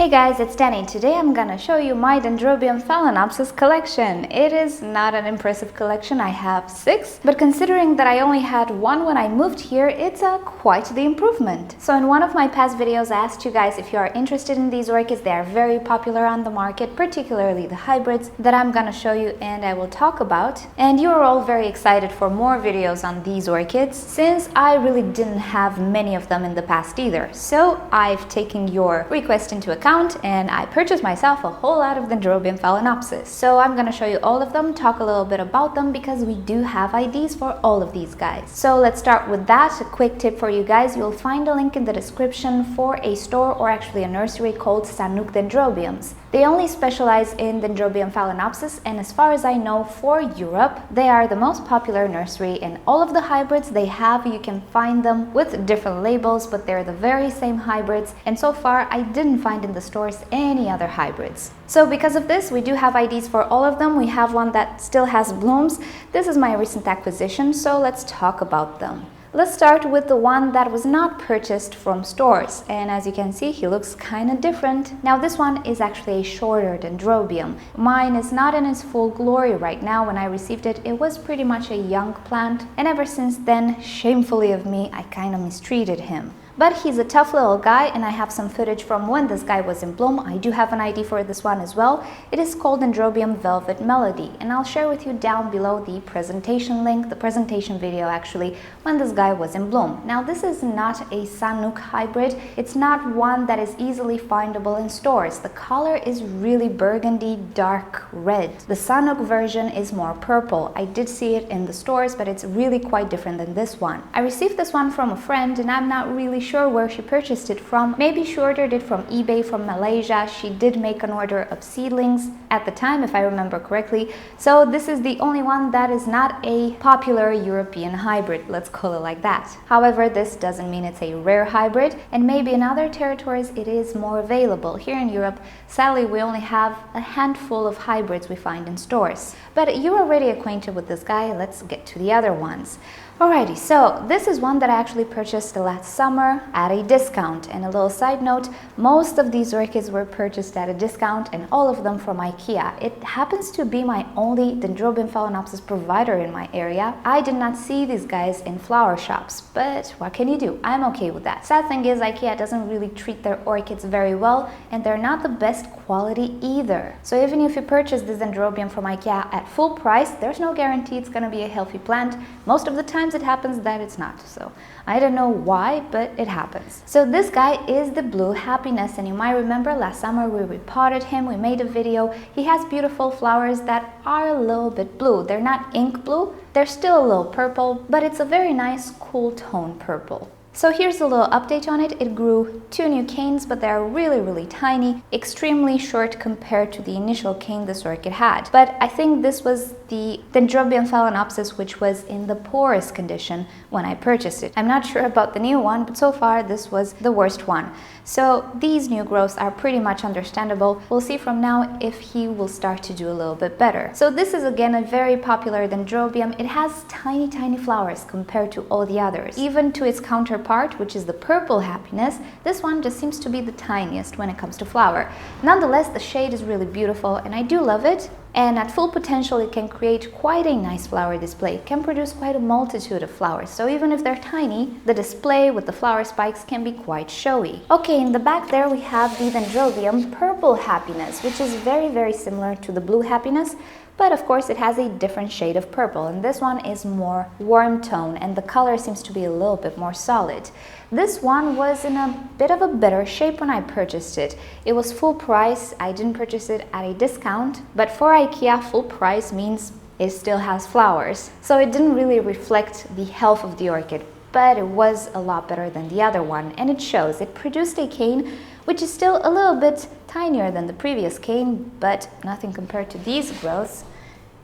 Hey guys, it's Danny. Today I'm gonna show you my Dendrobium Phalaenopsis collection. It is not an impressive collection, I have 6, but considering that I only had 1 when I moved here, it's quite the improvement. So in one of my past videos I asked you guys if you are interested in these orchids. They are very popular on the market, particularly the hybrids that I'm gonna show you and I will talk about. And you are all very excited for more videos on these orchids, since I really didn't have many of them in the past either. So I've taken your request into account and I purchased myself a whole lot of Dendrobium Phalaenopsis. So I'm gonna show you all of them, talk a little bit about them because we do have IDs for all of these guys. So let's start with that. A quick tip for you guys, you'll find a link in the description for a store or actually a nursery called Sanook Dendrobiums. They only specialize in Dendrobium Phalaenopsis, and as far as I know, for Europe, they are the most popular nursery. In all of the hybrids they have, you can find them with different labels, but they're the very same hybrids, and so far I didn't find in the stores any other hybrids. So because of this, we do have IDs for all of them. We have one that still has blooms. This is my recent acquisition, so let's talk about them. Let's start with the one that was not purchased from stores, and as you can see, he looks kind of different. Now this one is actually a shorter Dendrobium. Mine is not in its full glory right now. When I received it, it was pretty much a young plant, and ever since then, shamefully of me, I kind of mistreated him. But he's a tough little guy, and I have some footage from when this guy was in bloom. I do have an ID for this one as well. It is called Dendrobium Velvet Melody, and I'll share with you down below the presentation link, the presentation video actually, when this guy was in bloom. Now this is not a Sanook hybrid. It's not one that is easily findable in stores. The color is really burgundy, dark red. The Sanook version is more purple. I did see it in the stores, but it's really quite different than this one. I received this one from a friend, and I'm not really sure where she purchased it from. Maybe she ordered it from eBay from Malaysia. She did make an order of seedlings at the time, if I remember correctly. So this is the only one that is not a popular European hybrid, let's call it like that. However, this doesn't mean it's a rare hybrid, and maybe in other territories it is more available. Here in Europe, sadly, we only have a handful of hybrids we find in stores. But you're already acquainted with this guy. Let's get to the other ones. Alrighty, so this is one that I actually purchased last summer at a discount. And a little side note, most of these orchids were purchased at a discount, and all of them from IKEA. It happens to be my only Dendrobium Phalaenopsis provider in my area. I did not see these guys in flower shops, but what can you do? I'm okay with that. Sad thing is, IKEA doesn't really treat their orchids very well, and they're not the best quality either. So even if you purchase this Dendrobium from IKEA at full price, there's no guarantee it's gonna be a healthy plant. Most of the time it happens that it's not. So I don't know why, but it happens. So this guy is the Blue Happiness, and you might remember last summer we repotted him, we made a video. He has beautiful flowers that are a little bit blue. They're not ink blue, they're still a little purple, but it's a very nice cool tone purple. So here's a little update on it. It grew 2 new canes, but they're really tiny, extremely short compared to the initial cane this orchid had. But I think this was the Dendrobium Phalaenopsis which was in the poorest condition when I purchased it. I'm not sure about the new one, but so far this was the worst one. So these new growths are pretty much understandable. We'll see from now if he will start to do a little bit better. So this is again a very popular Dendrobium. It has tiny flowers compared to all the others. Even to its counterpart, which is the Purple Happiness, this one just seems to be the tiniest when it comes to flower. Nonetheless, the shade is really beautiful and I do love it. And at full potential, it can create quite a nice flower display. It can produce quite a multitude of flowers. So even if they're tiny, the display with the flower spikes can be quite showy. Okay, in the back there we have the Dendrobium Purple Happiness, which is very similar to the Blue Happiness. But of course it has a different shade of purple, and this one is more warm tone and the color seems to be a little bit more solid. This one was in a bit of a better shape when I purchased it. It was full price. I didn't purchase it at a discount, but for IKEA, full price means it still has flowers. So it didn't really reflect the health of the orchid, but it was a lot better than the other one, and it shows. It produced a cane which is still a little bit tinier than the previous cane, but nothing compared to these growths.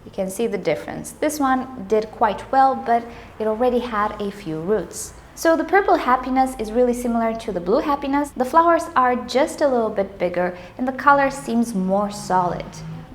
You can see the difference. This one did quite well, but it already had a few roots. So the Purple Happiness is really similar to the Blue Happiness. The flowers are just a little bit bigger and the color seems more solid.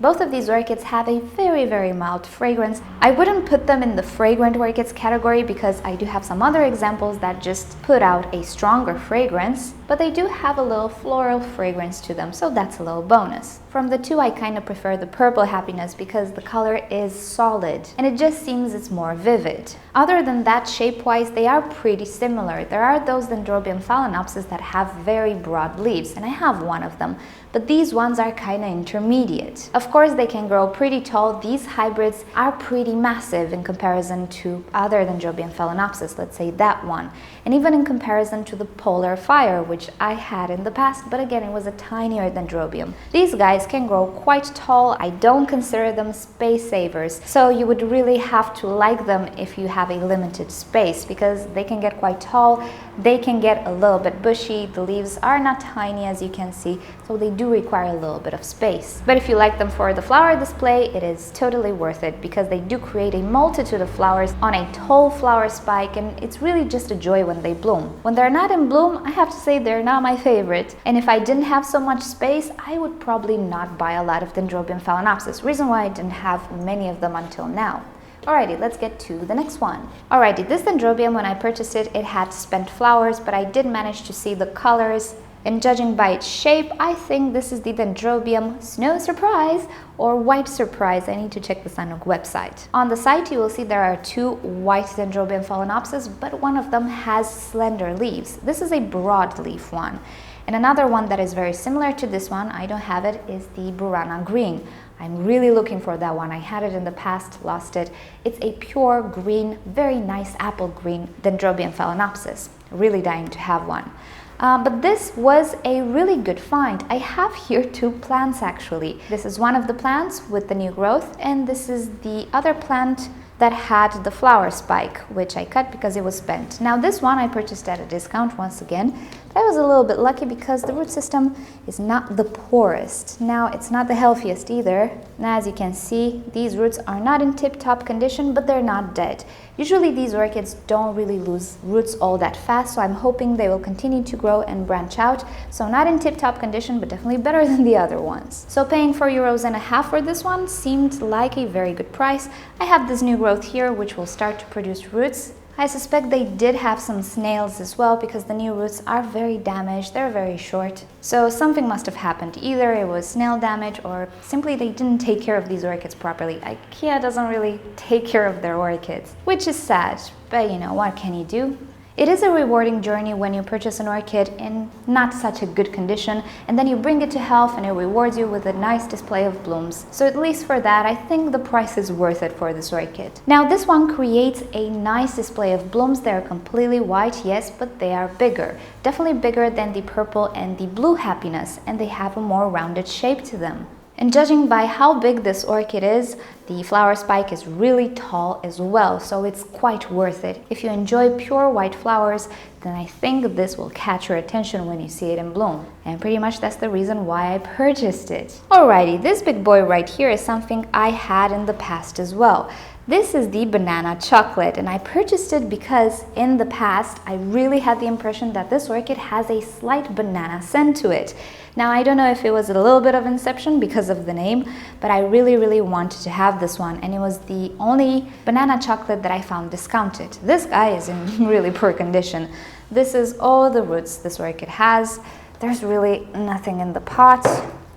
Both of these orchids have a very mild fragrance. I wouldn't put them in the fragrant orchids category because I do have some other examples that just put out a stronger fragrance, but they do have a little floral fragrance to them, so that's a little bonus. From the two, I kind of prefer the purple happiness because the color is solid and it just seems it's more vivid. Other than that, shape-wise, they are pretty similar. There are those Dendrobium Phalaenopsis that have very broad leaves, and I have one of them, but these ones are kind of intermediate. Of course, they can grow pretty tall. These hybrids are pretty massive in comparison to other Dendrobium Phalaenopsis, let's say that one, and even in comparison to the Polar Fire, which I had in the past, but again, it was a tinier Dendrobium. These guys can grow quite tall. I don't consider them space savers, so you would really have to like them if you have a limited space, because they can get quite tall, they can get a little bit bushy, the leaves are not tiny as you can see, so they do require a little bit of space. But if you like them for the flower display, it is totally worth it because they do create a multitude of flowers on a tall flower spike, and it's really just a joy when they bloom. When they're not in bloom, I have to say they're not my favorite, and if I didn't have so much space, I would probably not buy a lot of Dendrobium Phalaenopsis, reason why I didn't have many of them until now. Alrighty, let's get to the next one. Alrighty, this Dendrobium, when I purchased it, it had spent flowers, but I did manage to see the colors, and judging by its shape, I think this is the Dendrobium Snow Surprise or White Surprise. I need to check the Sanuk website. On the site, you will see there are two white Dendrobium Phalaenopsis, but one of them has slender leaves. This is a broadleaf one. And another one that is very similar to this one, I don't have it, is the Burana Green. I'm really looking for that one. I had it in the past, lost it. It's a pure green, very nice apple green Dendrobium Phalaenopsis. Really dying to have one. But this was a really good find. I have here two plants actually. This is one of the plants with the new growth, and this is the other plant that had the flower spike, which I cut because it was spent. Now this one I purchased at a discount once again. I was a little bit lucky because the root system is not the poorest. Now it's not the healthiest either. Now as you can see, these roots are not in tip-top condition, but they're not dead. Usually these orchids don't really lose roots all that fast, so I'm hoping they will continue to grow and branch out. So not in tip-top condition, but definitely better than the other ones. So paying €4.50 for this one seemed like a very good price. I have this new growth here, which will start to produce roots. I suspect they did have some snails as well because the new roots are very damaged, they're very short. So something must have happened. Either it was snail damage or simply they didn't take care of these orchids properly. IKEA doesn't really take care of their orchids, which is sad, but you know, what can you do? It is a rewarding journey when you purchase an orchid in not such a good condition and then you bring it to health and it rewards you with a nice display of blooms. So at least for that, I think the price is worth it for this orchid. Now this one creates a nice display of blooms. They're completely white, yes, but they are bigger. Definitely bigger than the purple and the blue happiness, and they have a more rounded shape to them. And judging by how big this orchid is, the flower spike is really tall as well, so it's quite worth it. If you enjoy pure white flowers, then I think this will catch your attention when you see it in bloom. And pretty much that's the reason why I purchased it. Alrighty, this big boy right here is something I had in the past as well. This is the banana chocolate, and I purchased it because in the past I really had the impression that this orchid has a slight banana scent to it. Now I don't know if it was a little bit of inception because of the name, but I really wanted to have this one, and it was the only banana chocolate that I found discounted. This guy is in really poor condition. This is all the roots this orchid has. There's really nothing in the pot.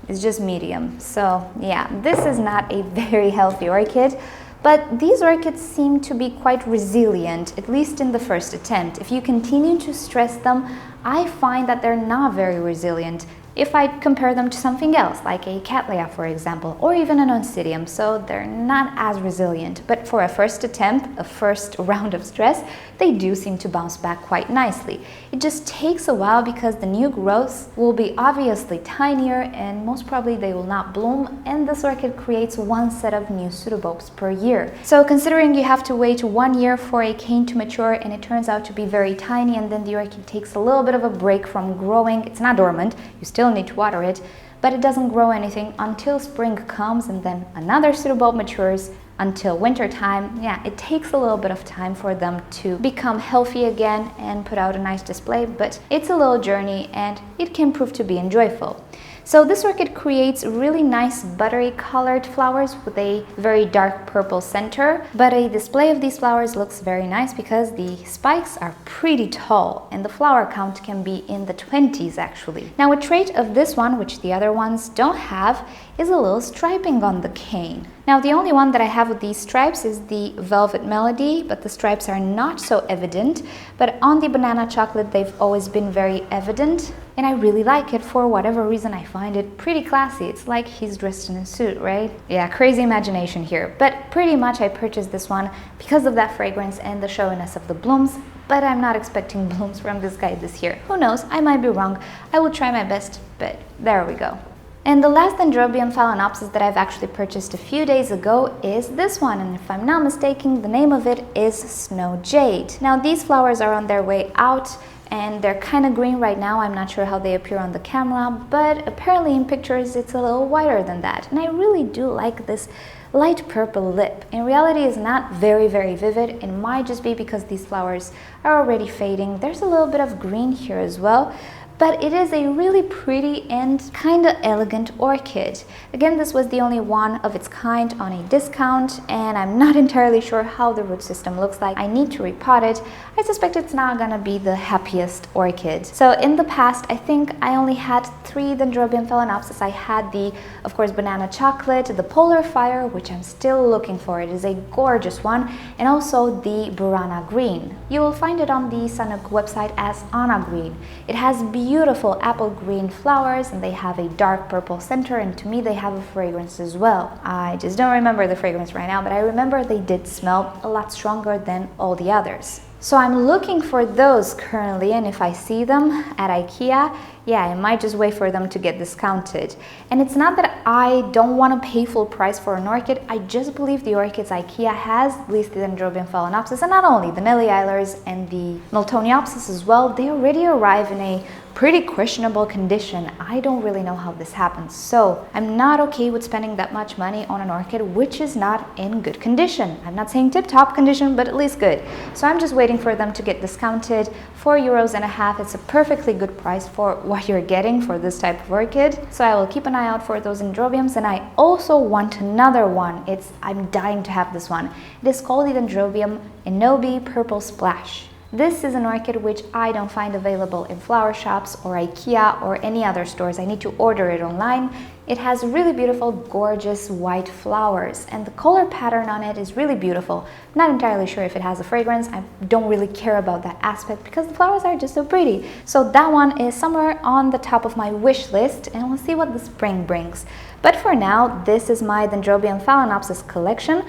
It's just medium. So yeah, this is not a very healthy orchid. But these orchids seem to be quite resilient, at least in the first attempt. If you continue to stress them, I find that they're not very resilient if I compare them to something else, like a Cattleya, for example, or even an Oncidium, so they're not as resilient. But for a first attempt, a first round of stress, they do seem to bounce back quite nicely. It just takes a while because the new growths will be obviously tinier and most probably they will not bloom, and this orchid creates one set of new pseudobulbs per year. So considering you have to wait 1 year for a cane to mature and it turns out to be very tiny, and then the orchid takes a little bit of a break from growing, it's not dormant, you still need to water it, but it doesn't grow anything until spring comes, and then another pseudobulb matures until winter time. Yeah, it takes a little bit of time for them to become healthy again and put out a nice display, but it's a little journey and it can prove to be enjoyable. So this orchid creates really nice buttery colored flowers with a very dark purple center, but a display of these flowers looks very nice because the spikes are pretty tall and the flower count can be in the 20s actually. Now a trait of this one, which the other ones don't have, is a little striping on the cane. Now the only one that I have with these stripes is the Velvet Melody, but the stripes are not so evident, but on the Banana Chocolate they've always been very evident, and I really like it. For whatever reason I find it pretty classy. It's like he's dressed in a suit, right? Yeah, crazy imagination here, but pretty much I purchased this one because of that fragrance and the showiness of the blooms, but I'm not expecting blooms from this guy this year. Who knows, I might be wrong. I will try my best, but there we go. And the last Dendrobium Phalaenopsis that I've actually purchased a few days ago is this one, and if I'm not mistaken, the name of it is Snow Jade. Now these flowers are on their way out and they're kind of green right now. I'm not sure how they appear on the camera, but apparently in pictures it's a little whiter than that. And I really do like this light purple lip. In reality, it's not very vivid. It might just be because these flowers are already fading. There's a little bit of green here as well, but it is a really pretty and kind of elegant orchid. Again, this was the only one of its kind on a discount, and I'm not entirely sure how the root system looks like. I need to repot it. I suspect it's not gonna be the happiest orchid. So in the past, I think I only had 3 Dendrobium Phalaenopsis. I had the, of course, Banana Chocolate, the Polar Fire, which I'm still looking for. It is a gorgeous one, and also the Burana Green. You will find it on the Sanuk website as Anna Green. It has beautiful apple green flowers and they have a dark purple center, and to me they have a fragrance as well. I just don't remember the fragrance right now, but I remember they did smell a lot stronger than all the others. So I'm looking for those currently, and if I see them at IKEA, yeah, I might just wait for them to get discounted. And it's not that I don't want to pay full price for an orchid, I just believe the orchids IKEA has, at least the Dendrobium Phalaenopsis, and not only the Nelly Eilers and the Miltoniopsis as well, they already arrive in a pretty questionable condition. I don't really know how this happens, so I'm not okay with spending that much money on an orchid which is not in good condition. I'm not saying tip-top condition, but at least good. So I'm just waiting for them to get discounted. €4.50. It's a perfectly good price for what you're getting for this type of orchid. So I will keep an eye out for those Dendrobiums, and I also want another one. I'm dying to have this one. It is called the Dendrobium Inobi Purple Splash. This is an orchid which I don't find available in flower shops or IKEA or any other stores. I need to order it online. It has really beautiful, gorgeous white flowers, and the color pattern on it is really beautiful. I'm not entirely sure if it has a fragrance. I don't really care about that aspect because the flowers are just so pretty. So that one is somewhere on the top of my wish list, and we'll see what the spring brings. But for now, this is my Dendrobium Phalaenopsis collection.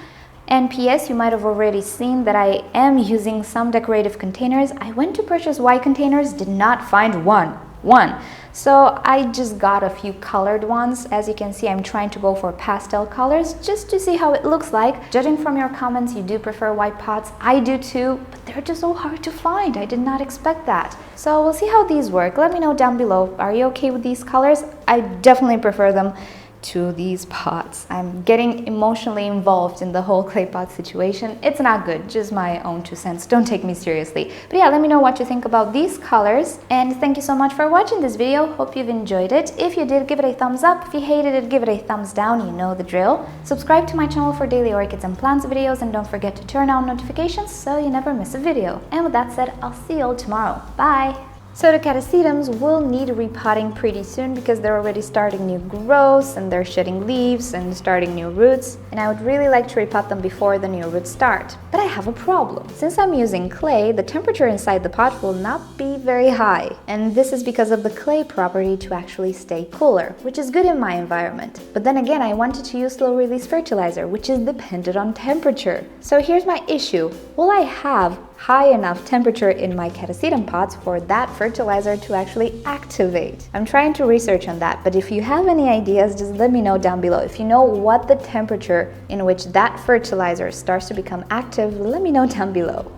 And PS, you might have already seen that I am using some decorative containers. I went to purchase white containers, did not find one. So I just got a few colored ones. As you can see, I'm trying to go for pastel colors just to see how it looks like. Judging from your comments, you do prefer white pots. I do too, but they're just so hard to find. I did not expect that. So we'll see how these work. Let me know down below. Are you okay with these colors? I definitely prefer them to these pots. I'm getting emotionally involved in the whole clay pot situation. It's not good, just my own 2 cents. Don't take me seriously. But yeah, let me know what you think about these colors. And thank you so much for watching this video. Hope you've enjoyed it. If you did, give it a thumbs up. If you hated it, give it a thumbs down. You know the drill. Subscribe to my channel for daily orchids and plants videos, and don't forget to turn on notifications so you never miss a video. And with that said, I'll see you all tomorrow. Bye! So the catasetums will need repotting pretty soon because they're already starting new growths and they're shedding leaves and starting new roots, and I would really like to repot them before the new roots start. But I have a problem. Since I'm using clay, the temperature inside the pot will not be very high, and this is because of the clay property to actually stay cooler, which is good in my environment. But then again, I wanted to use slow release fertilizer, which is dependent on temperature. So here's my issue. Will I have high enough temperature in my catasetum pots for that fertilizer to actually activate? I'm trying to research on that, but if you have any ideas, just let me know down below. If you know what the temperature in which that fertilizer starts to become active, let me know down below.